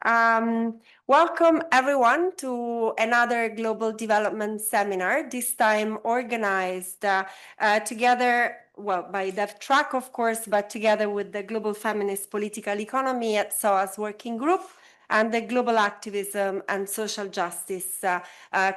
Welcome everyone to another Global Development Seminar, this time organized together, well, by DevTrack, of course, but together with the Global Feminist Political Economy at SOAS Working Group and the Global Activism and Social Justice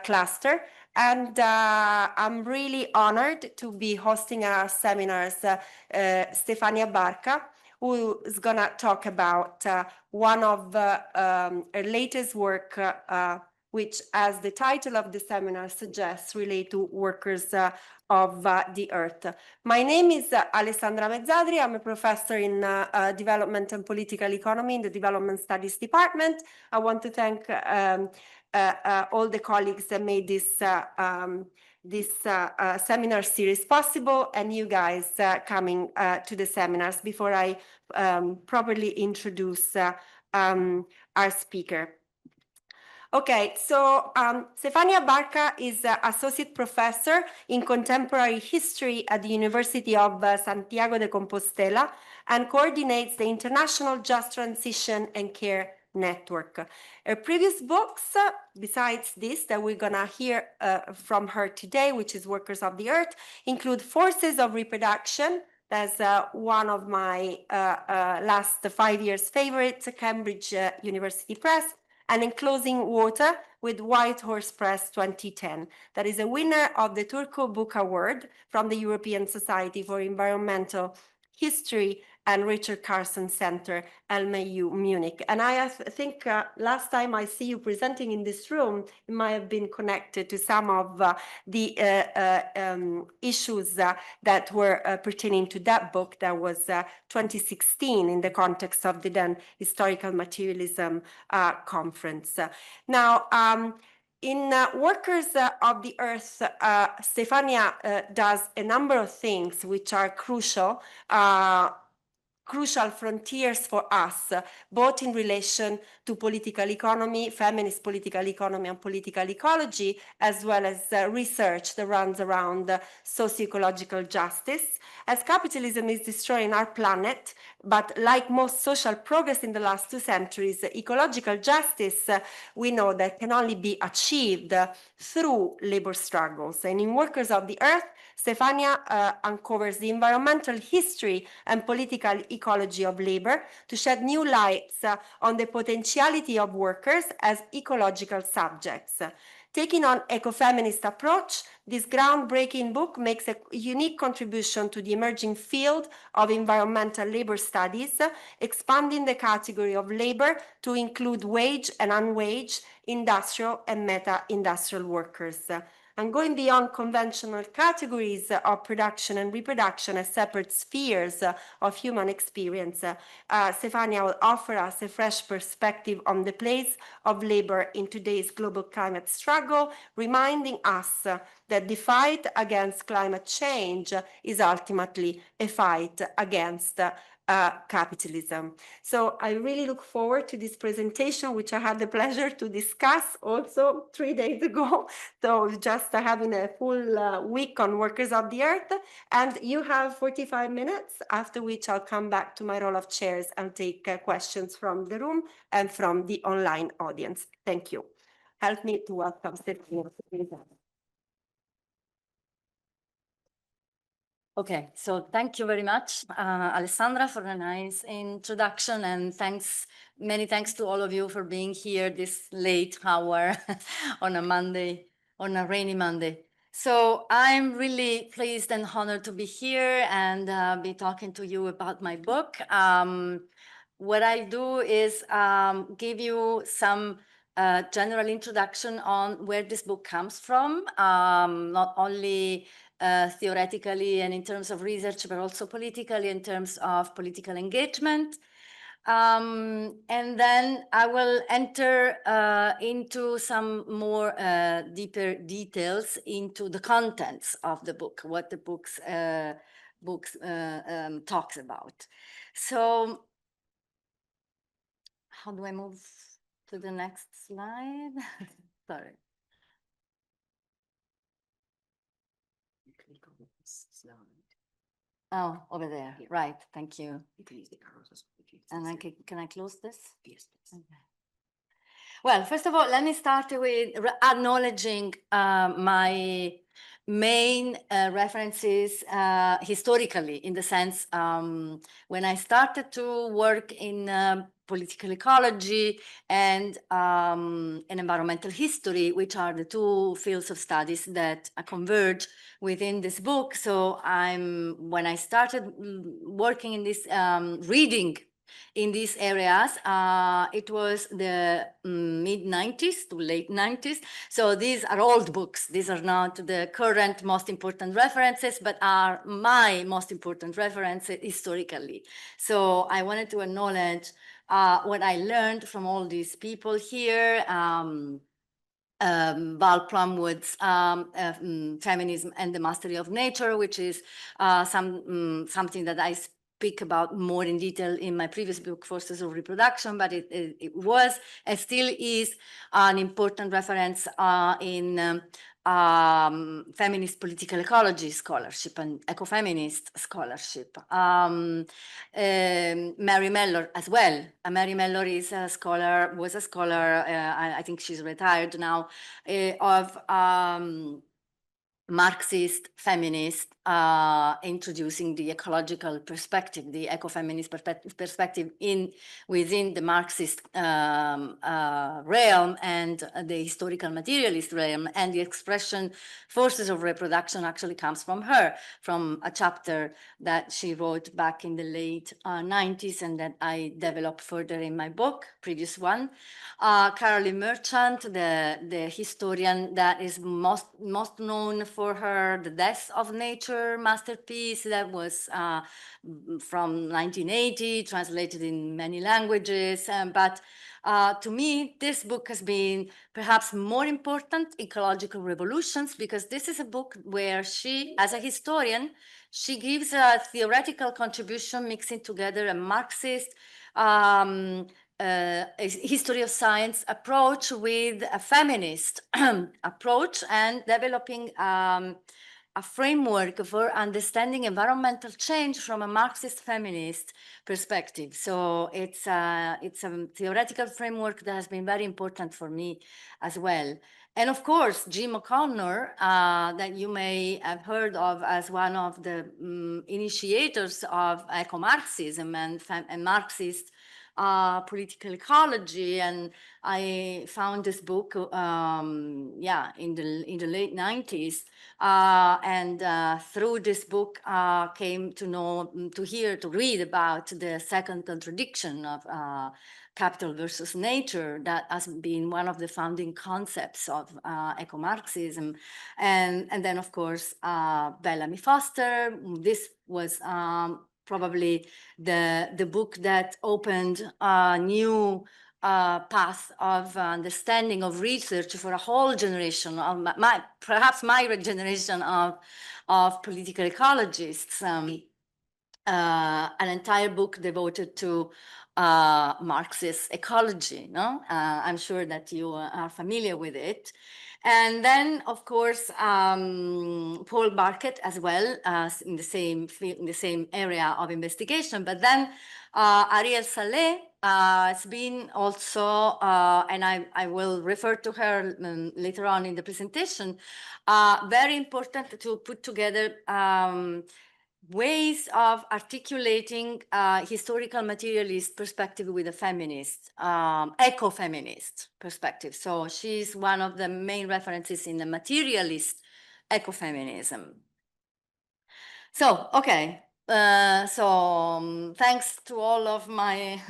cluster. And I'm really honored to be hosting our seminars Stefania Barca, who is going to talk about one of her latest work, which, as the title of the seminar suggests, relate to workers of the earth. My name is Alessandra Mezzadri. I'm a professor in development and political economy in the Development Studies Department. I want to thank all the colleagues that made this seminar series possible, and you guys coming to the seminars. Before I properly introduce our speaker. Okay, so Stefania Barca is Associate Professor in Contemporary History at the University of Santiago de Compostela and coordinates the International Just Transition and Care Network. Her previous books, besides this that we're gonna hear from her today, which is Workers of the Earth, include Forces of Reproduction. That's one of my last 5 years' favorites, Cambridge University Press, and Enclosing Water with White Horse Press 2010. That is a winner of the Turco Book Award from the European Society for Environmental History and Richard Carson Center, LMU Munich. And I think last time I see you presenting in this room, it might have been connected to some of the issues that were pertaining to that book that was 2016 in the context of the then Historical Materialism Conference. Now, in Workers of the Earth, Stefania does a number of things which are crucial frontiers for us, both in relation to political economy, feminist political economy and political ecology, as well as research that runs around socio-ecological justice. As capitalism is destroying our planet, but like most social progress in the last 2 centuries, ecological justice, we know that can only be achieved through labor struggles. And in Workers of the Earth, Stefania uncovers the environmental history and political ecology of labor to shed new lights on the potentiality of workers as ecological subjects. Taking on ecofeminist approach, this groundbreaking book makes a unique contribution to the emerging field of environmental labor studies, expanding the category of labor to include wage and unwaged, industrial and meta-industrial workers. And going beyond conventional categories of production and reproduction as separate spheres of human experience, Stefania will offer us a fresh perspective on the place of labor in today's global climate struggle, reminding us that the fight against climate change is ultimately a fight against capitalism. So I really look forward to this presentation, which I had the pleasure to discuss also 3 days ago. So just having a full week on Workers of the Earth. And you have 45 minutes, after which I'll come back to my role of chairs and take questions from the room and from the online audience. Thank you. Help me to welcome Stefania. Okay, so thank you very much, Alessandra, for a nice introduction, and many thanks to all of you for being here this late hour on a Monday, on a rainy Monday. So I'm really pleased and honored to be here and be talking to you about my book. What I do is give you some general introduction on where this book comes from, not only theoretically and in terms of research, but also politically in terms of political engagement. And then I will enter into some more deeper details into the contents of the book, what the book talks about. So how do I move to the next slide? Sorry. Oh, over there. Right. Thank you. You can use the arrows. And can I close this? Yes. Okay. Well, first of all, let me start with acknowledging my main references historically, in the sense when I started to work in political ecology and environmental history, which are the two fields of studies that converge within this book. So when I started working in this reading in these areas, it was the mid-90s to late 90s. So these are old books. These are not the current most important references, but are my most important references historically. So I wanted to acknowledge what I learned from all these people here. Val Plumwood's Feminism and the Mastery of Nature, which is something that I speak about more in detail in my previous book, Forces of Reproduction, but it was and still is an important reference in feminist political ecology scholarship and ecofeminist scholarship. Mary Mellor as well. Mary Mellor is a scholar, was a scholar, I think she's retired now, of Marxist feminist introducing the ecological perspective, the ecofeminist perspective within the Marxist realm and the historical materialist realm, and the expression forces of reproduction actually comes from her, from a chapter that she wrote back in the late 90s and that I developed further in my book, previous one. Caroline Merchant, the historian that is most known for her The Death of Nature masterpiece that was from 1980, translated in many languages. But to me, this book has been perhaps more important, Ecological Revolutions, because this is a book where she, as a historian, she gives a theoretical contribution mixing together a Marxist a history of science approach with a feminist approach, and developing a framework for understanding environmental change from a Marxist feminist perspective. So it's a theoretical framework that has been very important for me as well. And of course, Jim O'Connor, that you may have heard of as one of the initiators of eco-Marxism and Marxist political ecology, and I found this book in the late 90s, and through this book came to read about the second contradiction of capital versus nature, that has been one of the founding concepts of eco-Marxism. And then of course Bellamy Foster. This was probably the book that opened a new path of understanding of research for a whole generation of perhaps my generation of political ecologists. An entire book devoted to Marxist ecology. No, I'm sure that you are familiar with it. And then, of course, Paul Barkett as well, in the same field, in the same area of investigation. But then Ariel Saleh has been also, and I will refer to her later on in the presentation, very important to put together ways of articulating historical materialist perspective with a feminist, ecofeminist perspective. So she's one of the main references in the materialist ecofeminism. So, okay, thanks to all of my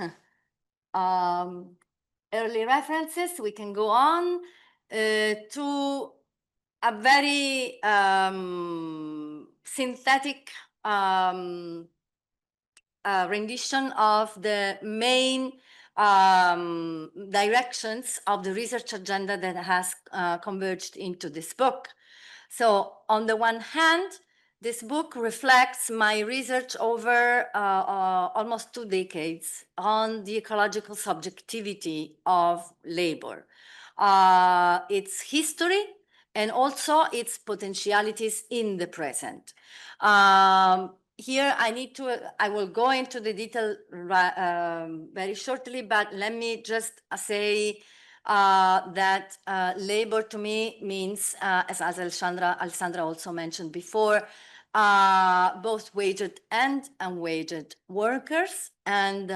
early references, we can go on to a very synthetic rendition of the main directions of the research agenda that has converged into this book. So on the one hand, this book reflects my research over almost 2 decades on the ecological subjectivity of labor, its history, and also its potentialities in the present. Here I will go into the detail very shortly, but let me just say that labor to me means, as Alessandra also mentioned before, both waged and unwaged workers, and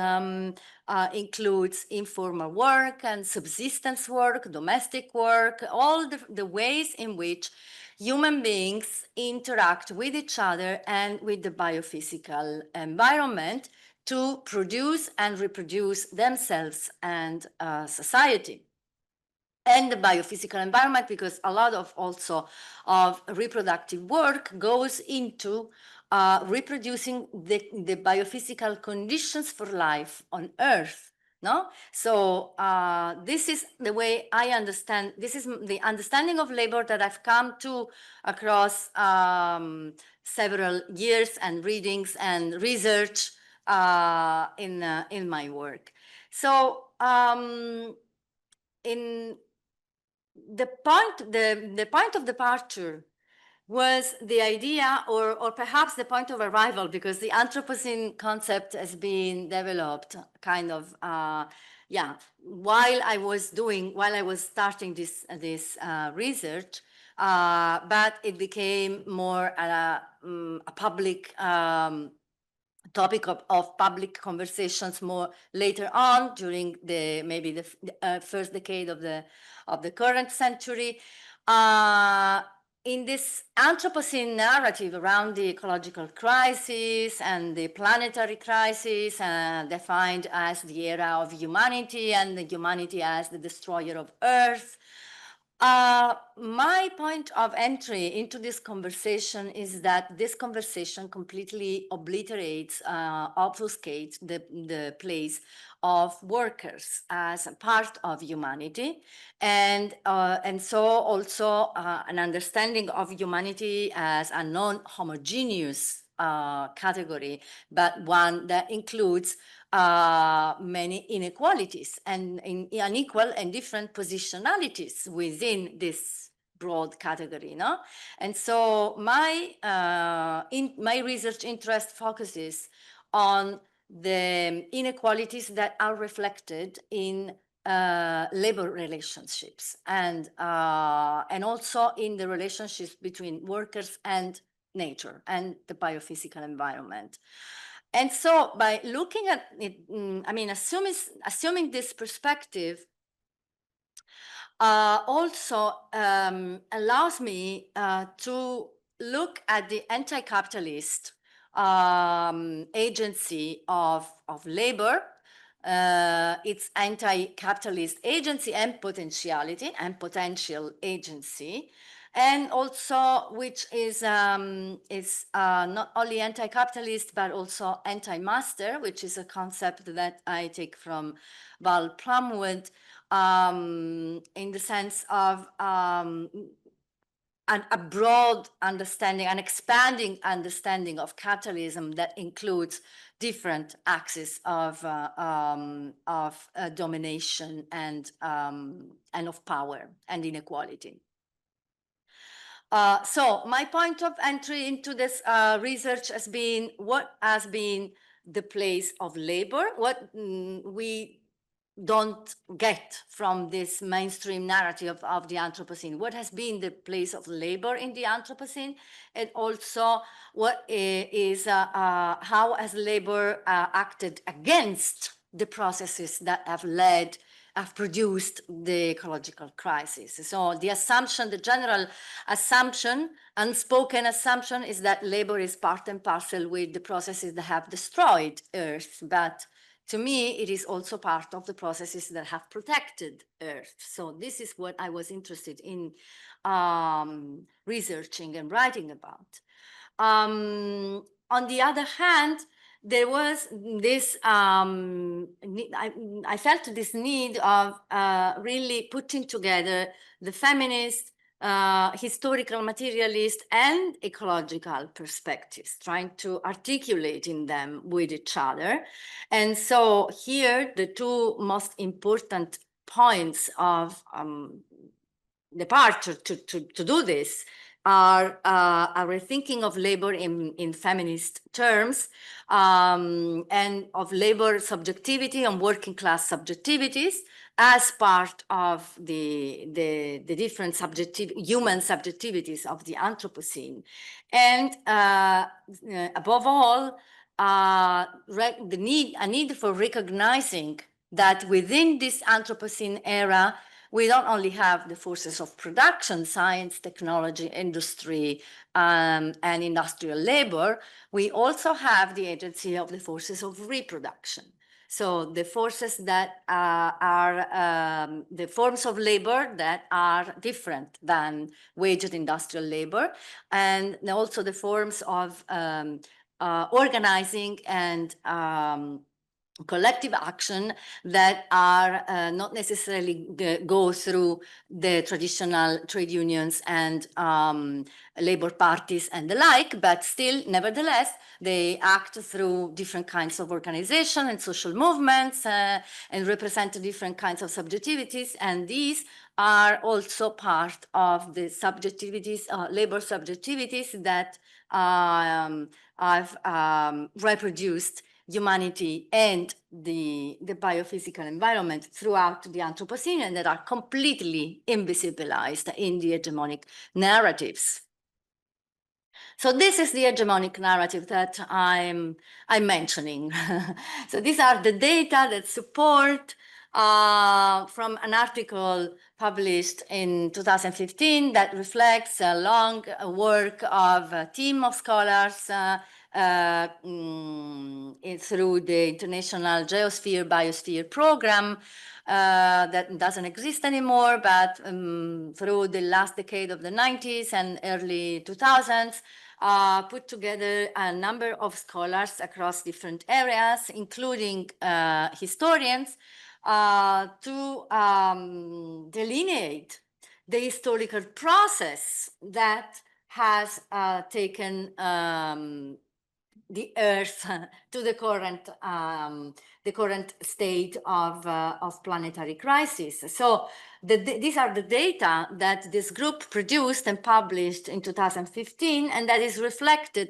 includes informal work and subsistence work, domestic work, all the ways in which human beings interact with each other and with the biophysical environment to produce and reproduce themselves and society. And the biophysical environment, because a lot of also of reproductive work goes into reproducing the biophysical conditions for life on Earth. No? So this is the way I understand, this is the understanding of labor that I've come to across several years and readings and research in my work. So in the point of departure was the idea, or perhaps the point of arrival, because the Anthropocene concept has been developed kind of, while I was starting this research, but it became more a public topic of public conversations more later on, during maybe the first decade of the current century. In this Anthropocene narrative around the ecological crisis and the planetary crisis, defined as the era of humanity and the humanity as the destroyer of Earth, my point of entry into this conversation is that this conversation completely obliterates, obfuscates the place of workers as a part of humanity, and so also an understanding of humanity as a non-homogeneous category, but one that includes many inequalities and unequal and different positionalities within this broad category, no? And so my research interest focuses on the inequalities that are reflected in labor relationships, and also in the relationships between workers and nature and the biophysical environment. And so by looking at it, assuming this perspective also allows me to look at the anti-capitalist agency of labor, its anti-capitalist agency and potentiality and potential agency, and also which is not only anti-capitalist but also anti-master, which is a concept that I take from Val Plumwood, in the sense of a broad understanding, an expanding understanding of capitalism that includes different axes of domination and of power and inequality. So my point of entry into this research has been what has been the place of labor, what we don't get from this mainstream narrative of the Anthropocene. What has been the place of labor in the Anthropocene, and also what is how has labor acted against the processes that have produced the ecological crisis. So the assumption, the general assumption, unspoken assumption, is that labor is part and parcel with the processes that have destroyed Earth, but to me, it is also part of the processes that have protected Earth. So this is what I was interested in researching and writing about. On the other hand, there was this, I felt this need of really putting together the feminist, historical materialist and ecological perspectives, trying to articulate in them with each other. And so here, the two most important points of departure to do this are a rethinking of labor in feminist terms, and of labor subjectivity and working class subjectivities, as part of the different human subjectivities of the Anthropocene. And above all, a need for recognizing that within this Anthropocene era, we don't only have the forces of production, science, technology, industry, and industrial labor, we also have the agency of the forces of reproduction. So the forces that are the forms of labor that are different than waged industrial labor, and also the forms of organizing and collective action that are not necessarily go through the traditional trade unions and labor parties and the like, but still, nevertheless, they act through different kinds of organization and social movements and represent different kinds of subjectivities, and these are also part of the subjectivities, labor subjectivities that have reproduced humanity and the biophysical environment throughout the Anthropocene, and that are completely invisibilized in the hegemonic narratives. So this is the hegemonic narrative that I'm mentioning. So these are the data that support from an article published in 2015 that reflects a long work of a team of scholars through the International Geosphere Biosphere Program that doesn't exist anymore, but through the last decade of the 90s and early 2000s, put together a number of scholars across different areas, including historians, to delineate the historical process that has taken the Earth to the current state of planetary crisis. So these are the data that this group produced and published in 2015, and that is reflected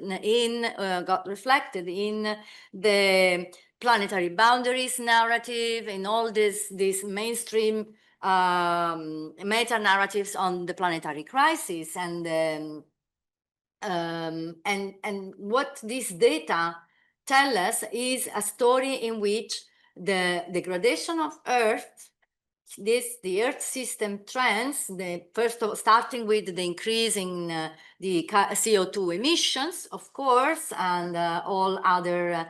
got reflected in the planetary boundaries narrative, in all these mainstream meta-narratives on the planetary crisis, and what these data tell us is a story in which the degradation of Earth, the Earth system trends, starting with the increase in the CO2 emissions, of course, and all other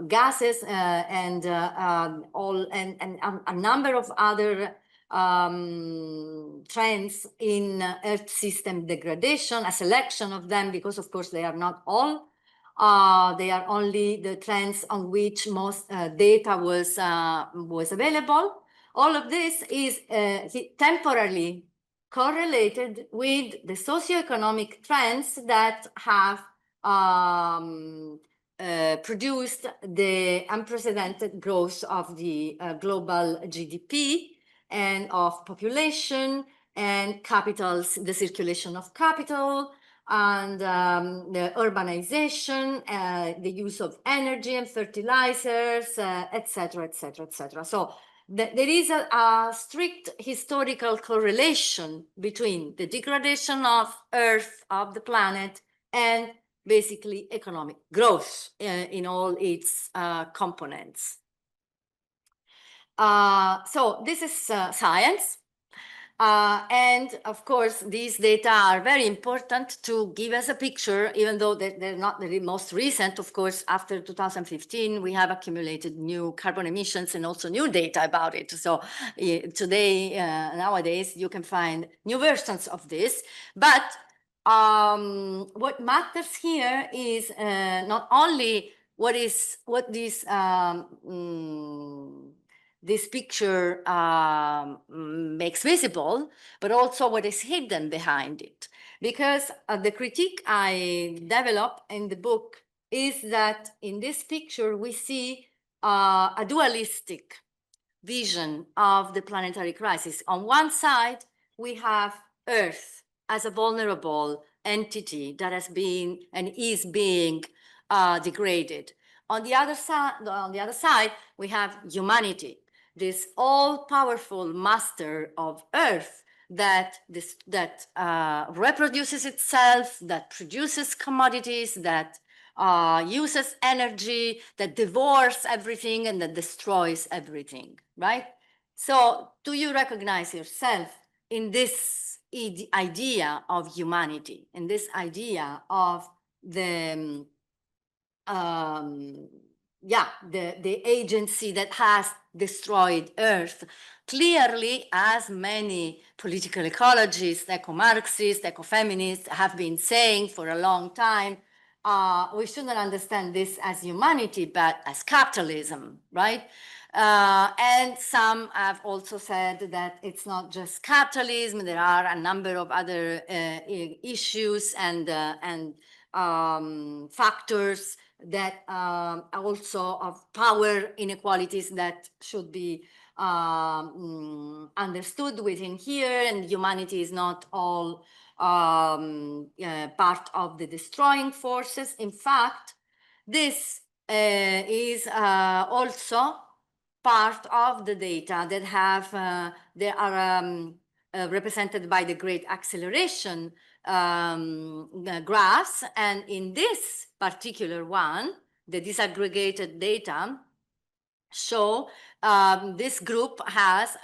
gases and a number of other trends in Earth system degradation, a selection of them, because of course they are not all. They are only the trends on which most data was available. All of this is temporarily correlated with the socioeconomic trends that have produced the unprecedented growth of the global GDP and of population and capitals, the circulation of capital, and the urbanization, the use of energy and fertilizers, etc., etc., etc. So there is a strict historical correlation between the degradation of Earth, of the planet, and basically economic growth in all its components. So this is science. And of course, these data are very important to give us a picture, even though they're not the most recent. Of course, after 2015, we have accumulated new carbon emissions and also new data about it. So today, nowadays, you can find new versions of this. But what matters here is not only what this picture makes visible, but also what is hidden behind it. Because the critique I develop in the book is that in this picture we see a dualistic vision of the planetary crisis. On one side, we have Earth as a vulnerable entity that has been and is being degraded. On the other side, we have humanity, this all-powerful master of Earth that reproduces itself, that produces commodities, that uses energy, that devours everything, and that destroys everything, right? So do you recognize yourself in this idea of humanity, in this idea of the the agency that has destroyed Earth? Clearly, as many political ecologists, eco-Marxists, eco-feminists have been saying for a long time, we shouldn't understand this as humanity, but as capitalism, right? And some have also said that it's not just capitalism, there are a number of other issues and factors that also of power inequalities that should be understood within here, and humanity is not all part of the destroying forces. In fact, this is also part of the data that have they are represented by the great acceleration graphs, and in this particular one, the disaggregated data show this group has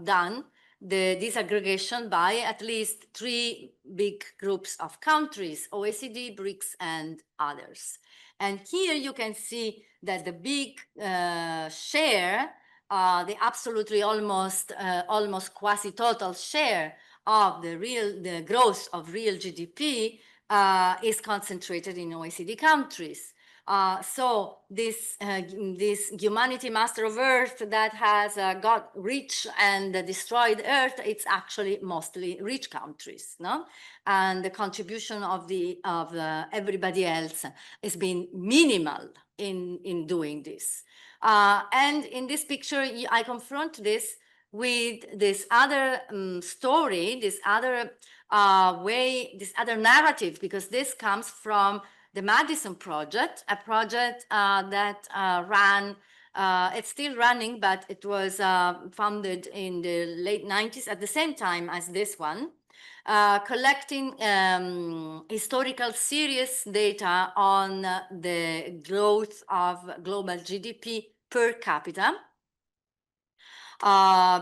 done the disaggregation by at least 3 big groups of countries: OECD, BRICS, and others. And here you can see that the big share, the absolutely almost quasi-total share of the growth of real GDP is concentrated in OECD countries. So this humanity master of Earth that has got rich and destroyed Earth, it's actually mostly rich countries, no? And the contribution of everybody else has been minimal in doing this. And in this picture, I confront this with this other story, this other way, this other narrative, because this comes from the Madison Project, a project that ran, it's still running, but it was founded in the late 90s at the same time as this one, collecting historical serious data on the growth of global GDP per capita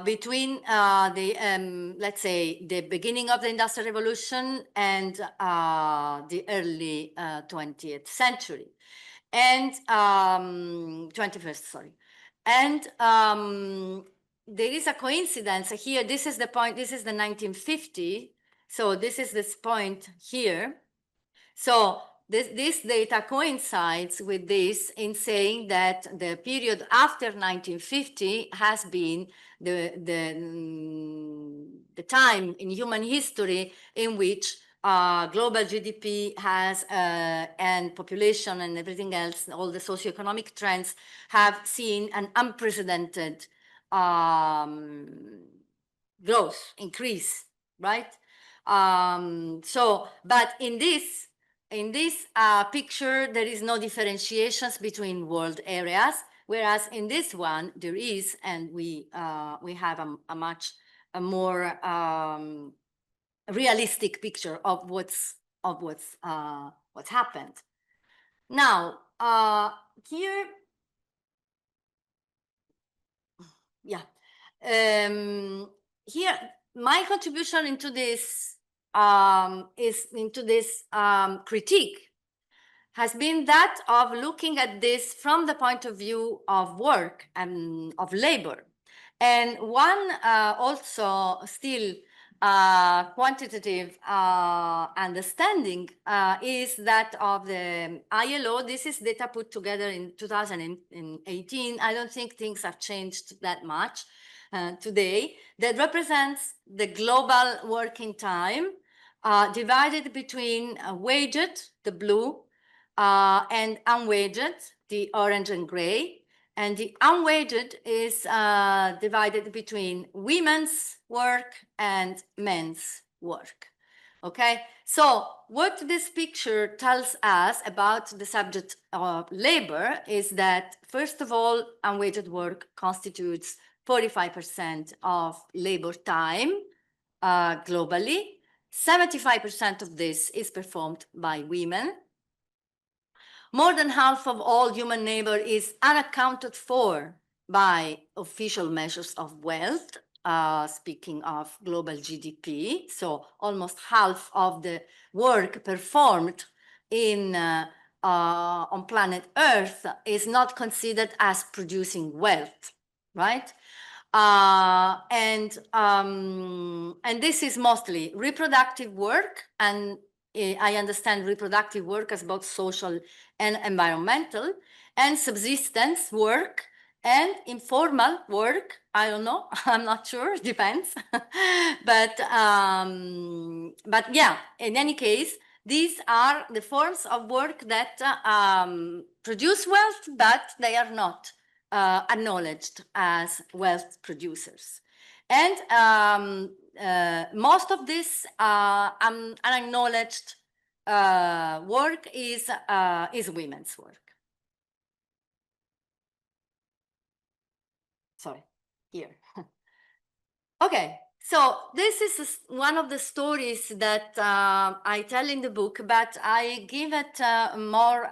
between let's say, the beginning of the Industrial Revolution and the early 20th century, and 21st, sorry. And there is a coincidence here. This is the point, this is the 1950. So this is this point here. So this data coincides with this in saying that the period after 1950 has been the time in human history in which global GDP has and population and everything else, all the socioeconomic trends have seen an unprecedented growth, increase, right? But in this picture, there is no differentiations between world areas, whereas in this one there is, and we have a much more realistic picture of what's happened. Now here, yeah, here my contribution into this critique has been that of looking at this from the point of view of work and of labor. And one also still quantitative understanding is that of the ILO. This is data put together in 2018. I don't think things have changed that much today. That represents the global working time divided between waged, the blue, and unwaged, the orange and gray. And the unwaged is divided between women's work and men's work. Okay, so what this picture tells us about the subject of labor is that, first of all, unwaged work constitutes 45% of labor time globally. 75% of this is performed by women. More than half of all human labor is unaccounted for by official measures of wealth, speaking of global GDP. So almost half of the work performed on planet Earth is not considered as producing wealth, right? And this is mostly reproductive work, and I understand reproductive work as both social and environmental, and subsistence work and informal work. I don't know, I'm not sure, it depends. but yeah, in any case, these are the forms of work that produce wealth, but they are not acknowledged as wealth producers. And most of this unacknowledged work is women's work. Sorry, here. Okay, so this is one of the stories that I tell in the book, but I give it more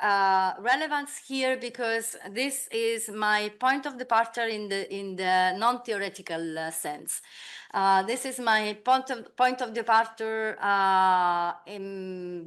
relevance here because this is my point of departure in the non-theoretical sense. This is my point of departure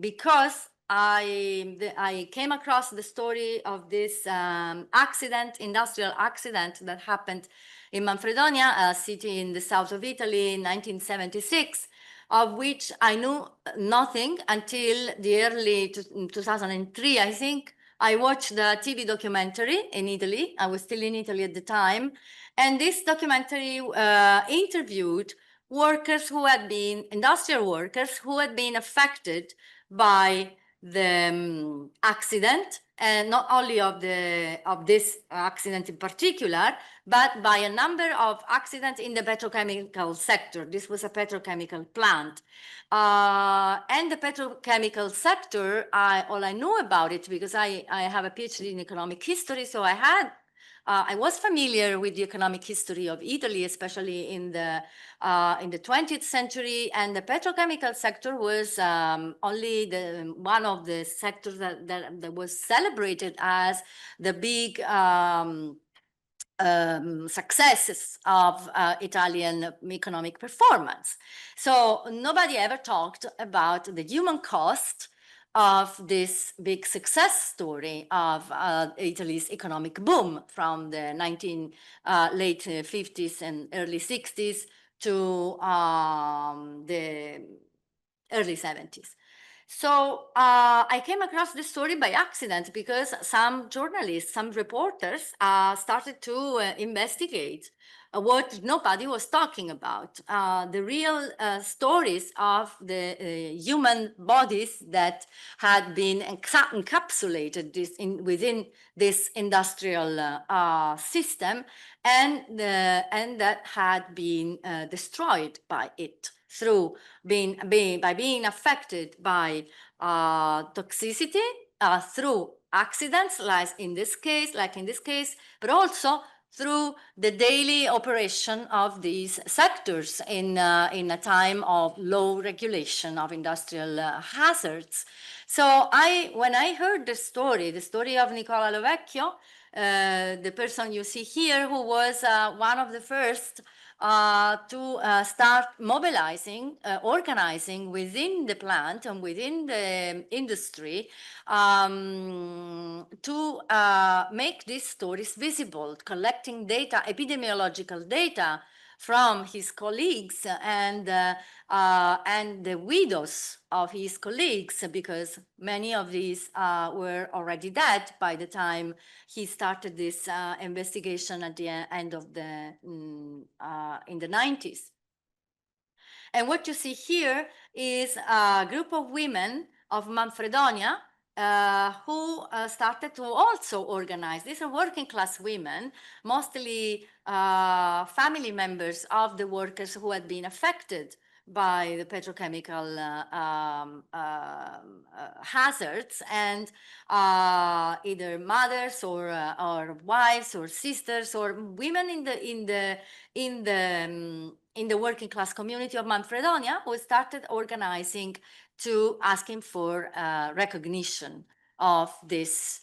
because I came across the story of this industrial accident that happened in Manfredonia, a city in the south of Italy in 1976, of which I knew nothing until the early 2003, I think. I watched the TV documentary in Italy. I was still in Italy at the time. And this documentary interviewed workers who had been, industrial workers who had been affected by the accident, and not only of this accident in particular, but by a number of accidents in the petrochemical sector. This was a petrochemical plant. And the petrochemical sector, all I know about it, because I have a PhD in economic history, so I was familiar with the economic history of Italy, especially in the 20th century, and the petrochemical sector was only one of the sectors that was celebrated as the big successes of Italian economic performance. So nobody ever talked about the human cost of this big success story of Italy's economic boom from the late 50s and early 60s to the early 70s. So I came across this story by accident because some journalists, some reporters started to investigate what nobody was talking about, the real stories of the human bodies that had been encapsulated within this industrial system, and that had been destroyed by it through by being affected by toxicity through accidents, like in this case, but also through the daily operation of these sectors in a time of low regulation of industrial hazards. So when I heard the story of Nicola Lovecchio, the person you see here, who was one of the first to start mobilizing, organizing within the plant and within the industry to make these stories visible, collecting data, epidemiological data from his colleagues and the widows of his colleagues, because many of these were already dead by the time he started this investigation at the end of in the 90s. And what you see here is a group of women of Manfredonia who started to also organize. These are working class women, mostly family members of the workers who had been affected by the petrochemical hazards, and either mothers or wives or sisters or women in the working class community of Manfredonia who started organizing to asking for recognition of this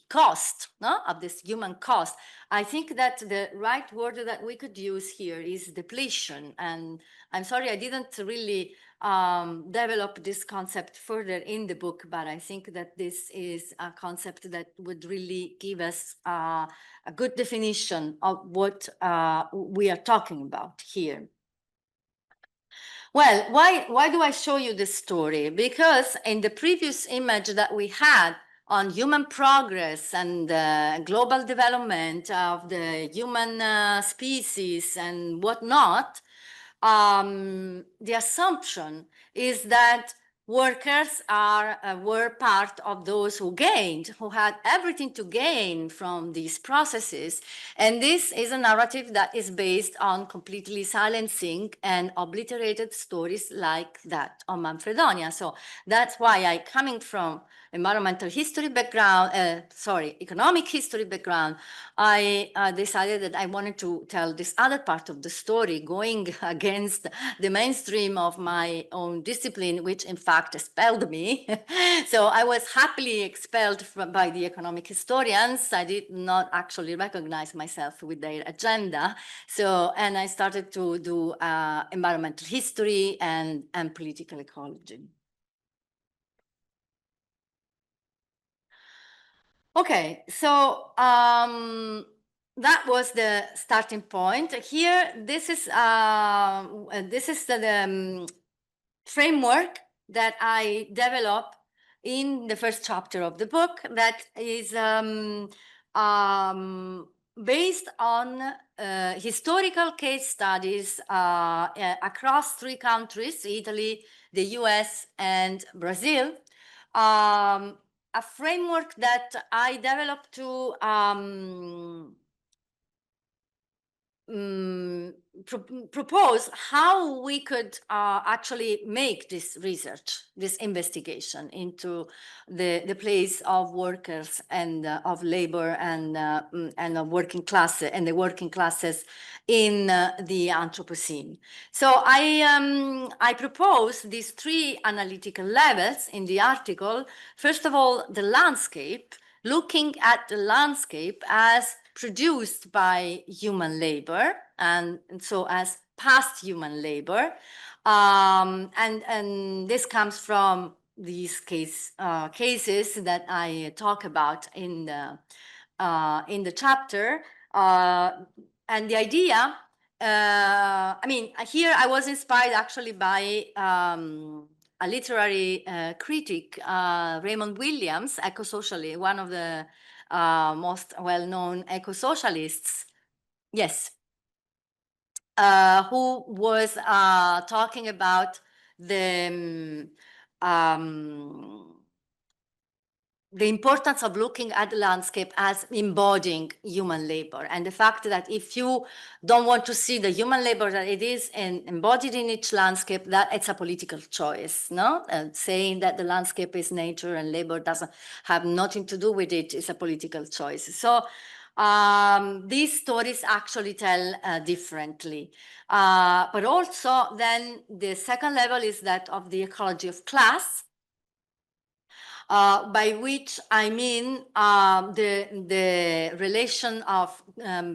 cost, no? Of this human cost. I think that the right word that we could use here is depletion. And I'm sorry, I didn't really develop this concept further in the book, but I think that this is a concept that would really give us a good definition of what we are talking about here. Well, why do I show you this story? Because in the previous image that we had on human progress and global development of the human species and whatnot, the assumption is that workers were part of those who gained, who had everything to gain from these processes. And this is a narrative that is based on completely silencing and obliterated stories like that on Manfredonia. So that's why I, coming from environmental history background, economic history background, I decided that I wanted to tell this other part of the story, going against the mainstream of my own discipline, which in fact expelled me. So I was happily expelled by the economic historians. I did not actually recognize myself with their agenda. So, and I started to do environmental history and political ecology. Okay, so that was the starting point. Here, this is the framework that I developed in the first chapter of the book, that is based on historical case studies across 3 countries, Italy, the US, and Brazil. A framework that I developed to propose how we could actually make this research, this investigation into the place of workers and of labor and of working classes and the working classes in the Anthropocene. So I propose these 3 analytical levels in the article. First of all, the landscape, looking at the landscape as produced by human labor, and so as past human labor, and this comes from these cases that I talk about in the chapter, and the idea. I mean, here I was inspired actually by a literary critic, Raymond Williams, eco-socialist, one of the most well-known eco-socialists, yes, who was talking about the importance of looking at the landscape as embodying human labor, and the fact that if you don't want to see the human labor that it is embodied in each landscape, that it's a political choice, no? Saying that the landscape is nature and labor doesn't have nothing to do with it is a political choice. So these stories actually tell differently. But also then the second level is that of the ecology of class, by which I mean the relation of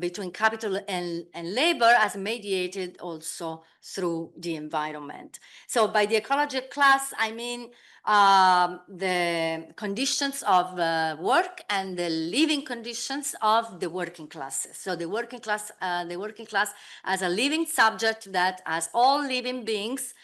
between capital and labor as mediated also through the environment. So by the ecology of class, I mean the conditions of work and the living conditions of the working classes. So the working class as a living subject that, as all living beings,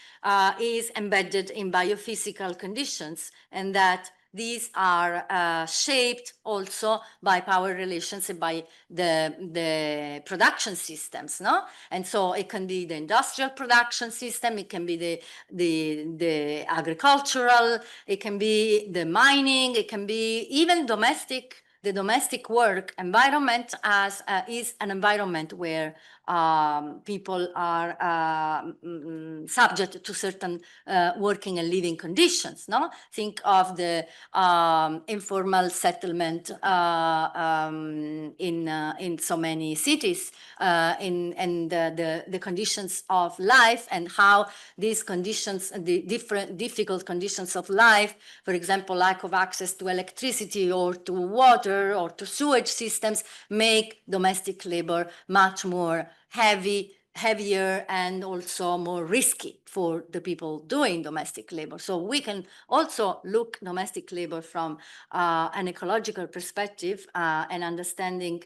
is embedded in biophysical conditions, and that these are shaped also by power relations and by the production systems, no? And so it can be the industrial production system, it can be the agricultural, it can be the mining, it can be even domestic the domestic work environment as is an environment where people are subject to certain working and living conditions. No, think of the informal settlement in so many cities, and the conditions of life, and how these conditions, the different difficult conditions of life, for example, lack of access to electricity or to water or to sewage systems, make domestic labor much more heavier and also more risky for the people doing domestic labor. So we can also look domestic labor from an ecological perspective, and understanding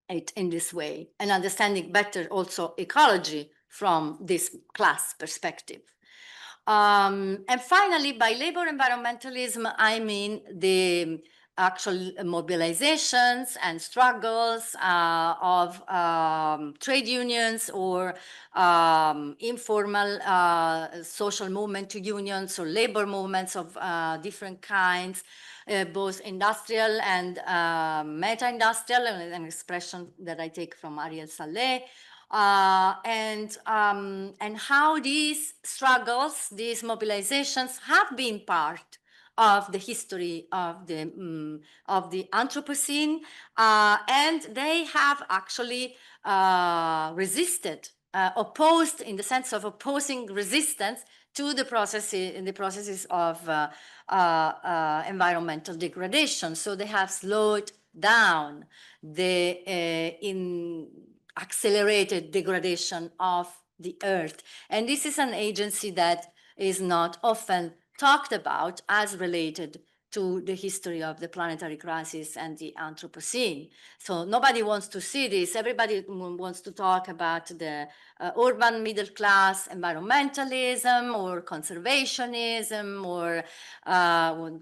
it in this way, and understanding better also ecology from this class perspective. And finally, by labor environmentalism, I mean the actual mobilizations and struggles of trade unions or informal social movement unions or labor movements of different kinds, both industrial and meta-industrial, an expression that I take from Ariel Saleh. And how these struggles, these mobilizations have been part of the history of the Anthropocene, and they have actually resisted, opposed, in the sense of opposing resistance to the processes of environmental degradation. So they have slowed down the accelerated degradation of the earth. And this is an agency that is not often talked about as related to the history of the planetary crisis and the Anthropocene. So nobody wants to see this. Everybody wants to talk about the urban middle class environmentalism or conservationism or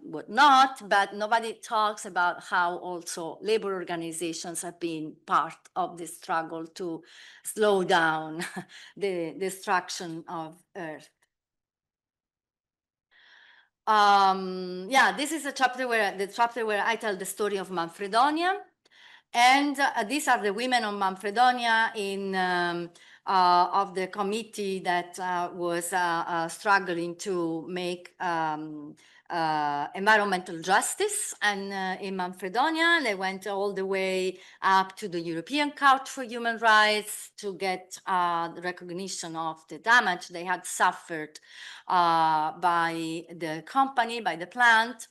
whatnot, but nobody talks about how also labor organizations have been part of the struggle to slow down the destruction of Earth. Yeah, this is the chapter where I tell the story of Manfredonia, and these are the women of Manfredonia of the committee that was struggling to make environmental justice. And in Manfredonia, they went all the way up to the European Court for Human Rights to get the recognition of the damage they had suffered by the company, by the plant.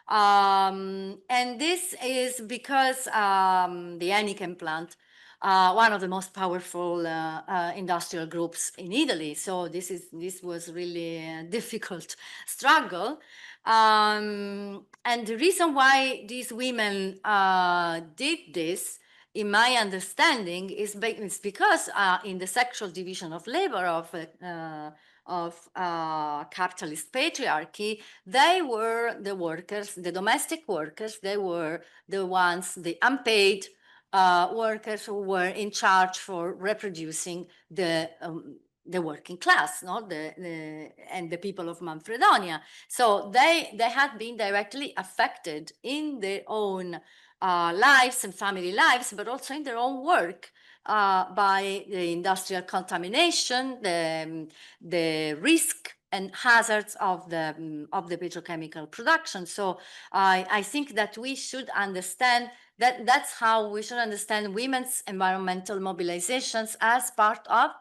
And this is because the Heineken plant, one of the most powerful industrial groups in Italy. So this was really a difficult struggle. And the reason why these women did this, in my understanding, is because in the sexual division of labor of capitalist patriarchy, they were the workers, the domestic workers. They were the ones, the unpaid workers who were in charge for reproducing the working class, no? And the people of Manfredonia. So they had been directly affected in their own lives and family lives, but also in their own work by the industrial contamination, the risk and hazards of the petrochemical production. So I think that we should understand that's how we should understand women's environmental mobilizations as part of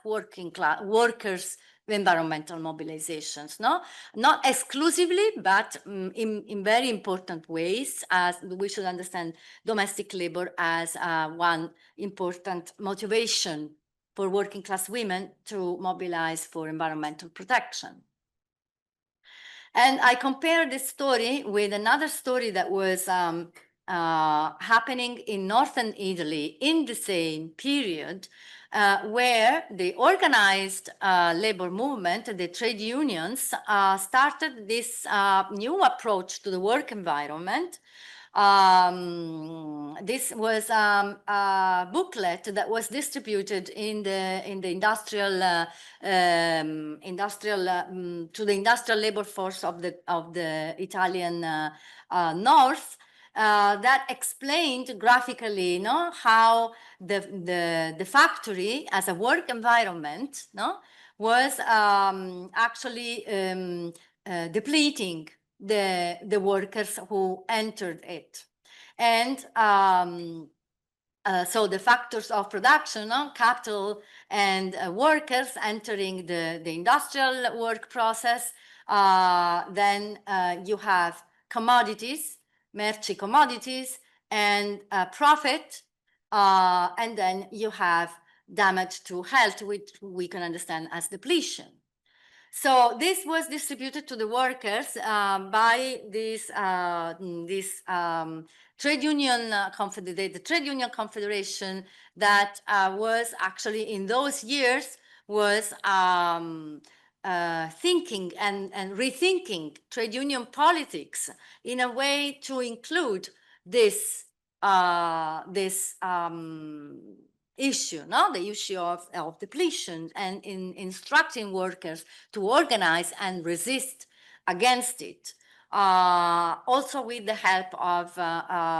working class workers environmental mobilizations, no, not exclusively, but in very important ways, as we should understand domestic labor as one important motivation for working class women to mobilize for environmental protection. And I compare this story with another story that was happening in northern Italy in the same period, where the organized labor movement, the trade unions, started this new approach to the work environment, This was a booklet that was distributed in the industrial to the industrial labor force of the Italian north. That explained graphically, how the factory as a work environment, was actually depleting the workers who entered it, and so the factors of production, capital and workers entering the industrial work process. Then you have commodities, merci commodities, and profit, and then you have damage to health, which we can understand as depletion. So this was distributed to the workers by this trade union the trade union confederation that was actually in those years was thinking and rethinking trade union politics in a way to include this issue, the issue of depletion, and in instructing workers to organize and resist against it. Also with the help of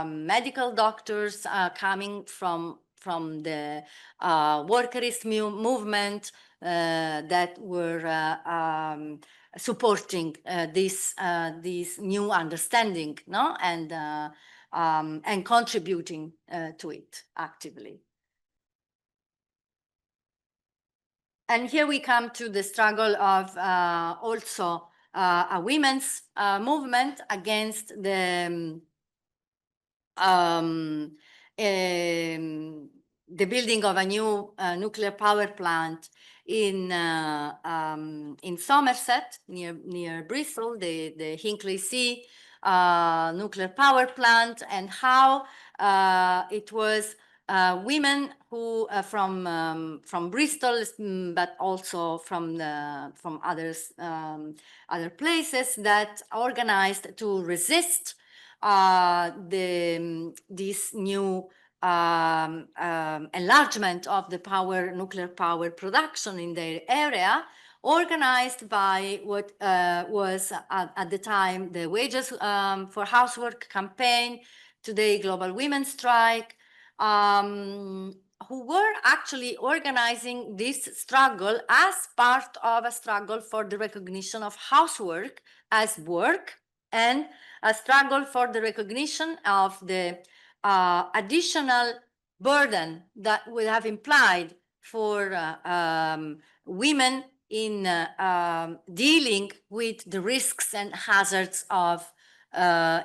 medical doctors coming from the workerist movement that were supporting this new understanding, and contributing to it actively. And here we come to the struggle of also a women's movement against the building of a new nuclear power plant in Somerset, near Bristol, the Hinkley C nuclear power plant, and how it was women who from Bristol, but also from other places, that organized to resist this new enlargement of the nuclear power production in their area, organized by what was at the time the Wages for Housework campaign, today Global Women's Strike, who were actually organizing this struggle as part of a struggle for the recognition of housework as work, and a struggle for the recognition of the additional burden that would have implied for women in dealing with the risks and hazards of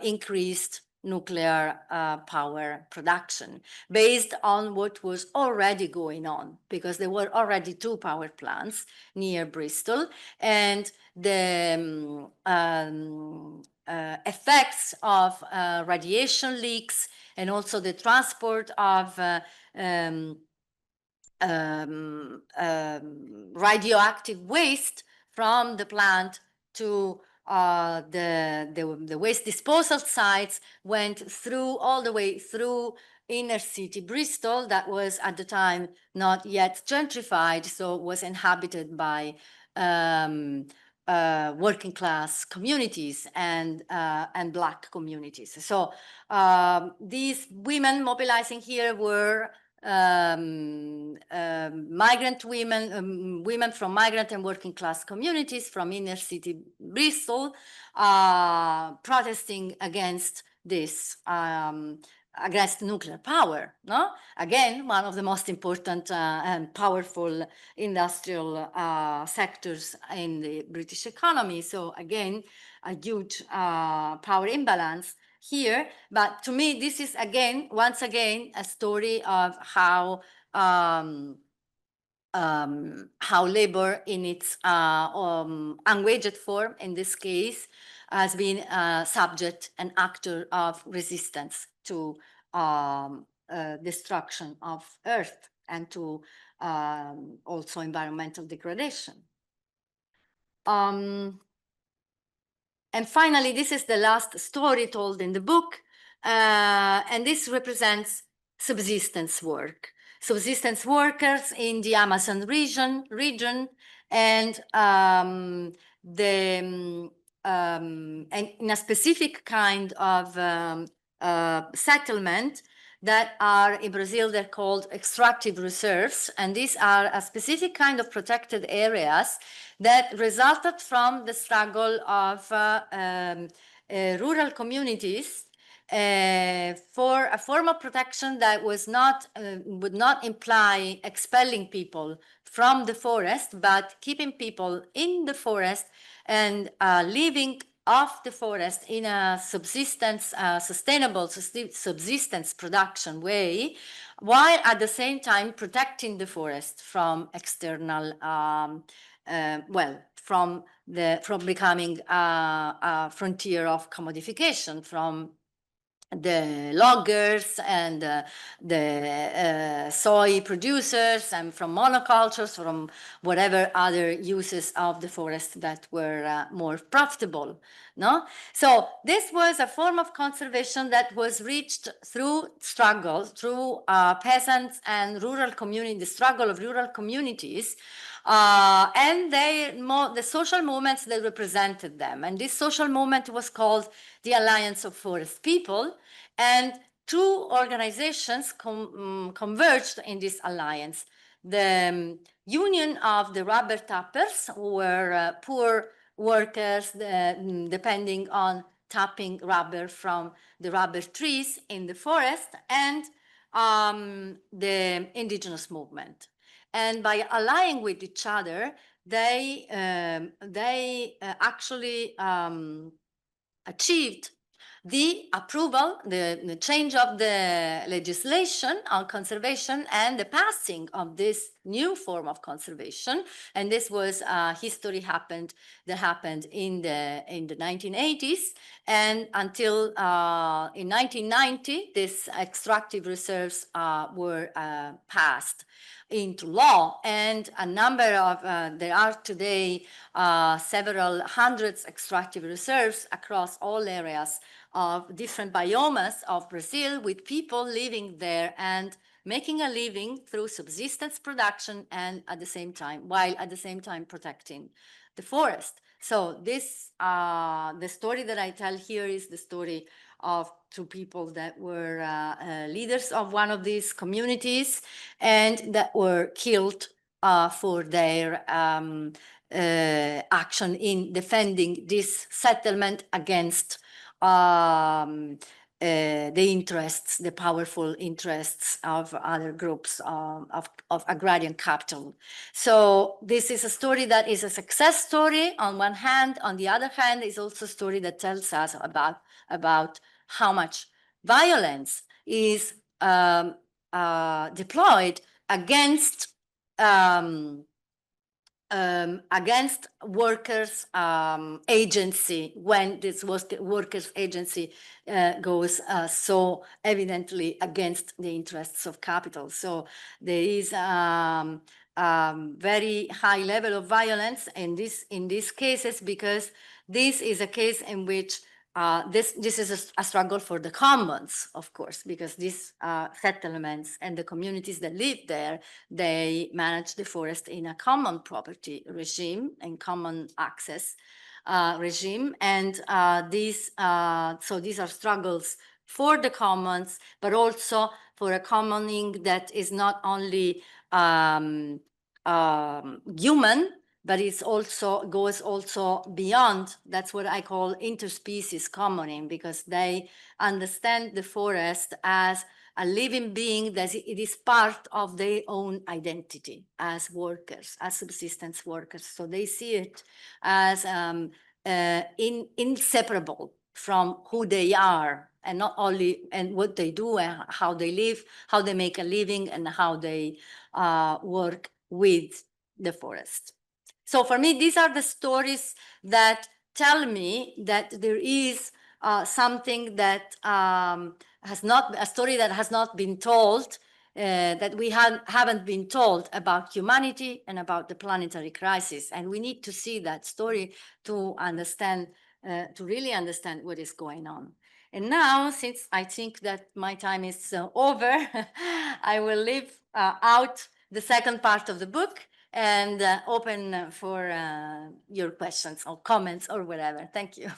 increased nuclear power production, based on what was already going on, because there were already 2 power plants near Bristol, and the effects of radiation leaks, and also the transport of radioactive waste from the plant to the waste disposal sites, went all the way through inner city Bristol, that was at the time not yet gentrified, so was inhabited by working class communities and Black communities. So these women mobilizing here were migrant women, women from migrant and working class communities from inner city Bristol, protesting against this, against nuclear power. Again, one of the most important and powerful industrial sectors in the British economy. So again, a huge power imbalance here. But to me, this is once again a story of how labor in its unwaged form, in this case, has been subject and actor of resistance to destruction of Earth, and to also environmental degradation. And finally, this is the last story told in the book. And this represents subsistence work. Subsistence workers in the Amazon region, and and in a specific kind of settlement that are in Brazil, they're called extractive reserves, and these are a specific kind of protected areas that resulted from the struggle of rural communities for a form of protection that was not would not imply expelling people from the forest, but keeping people in the forest and living off the forest in a subsistence, sustainable subsistence production way, while at the same time protecting the forest from external, from becoming a frontier of commodification, from the loggers and the soy producers, and from monocultures, from whatever other uses of the forest that were more profitable. No? So this was a form of conservation that was reached through struggle, through peasants and rural community, the struggle of rural communities, and the social movements that represented them. And this social movement was called the Alliance of Forest People, and two organizations converged in this alliance. The Union of the Rubber Tappers, who were poor workers depending on tapping rubber from the rubber trees in the forest, and the indigenous movement. And by allying with each other, they actually achieved the approval, the change of the legislation on conservation, and the passing of this new form of conservation. And this was history that happened in the 1980s, and until in 1990, these extractive reserves were passed into law, and a number of there are today several hundreds extractive reserves across all areas of different biomes of Brazil, with people living there and making a living through subsistence production, and at the same time, protecting the forest. So this, the story that I tell here is the story of two people that were leaders of one of these communities, and that were killed for their action in defending this settlement against the interests, the powerful interests of other groups of agrarian capital. So this is a story that is a success story on one hand. On the other hand, is also a story that tells us about how much violence is deployed against workers' agency, when this was the workers' agency goes so evidently against the interests of capital. So there is very high level of violence in these cases, because this is a case in which this is a struggle for the commons, of course, because these settlements and the communities that live there, they manage the forest in a common property regime and common access regime. And so these are struggles for the commons, but also for a commoning that is not only human, but it's also goes also beyond. That's what I call interspecies commoning, because they understand the forest as a living being, that it is part of their own identity as workers, as subsistence workers. So they see it as inseparable from who they are, and not only and what they do and how they live, how they make a living, and how they work with the forest. So for me, these are the stories that tell me that there is something that has not, a story that has not been told, that we haven't been told about humanity and about the planetary crisis. And we need to see that story to understand, to really understand what is going on. And now, since I think that my time is over, I will leave out the second part of the book and open for your questions or comments or whatever. Thank you.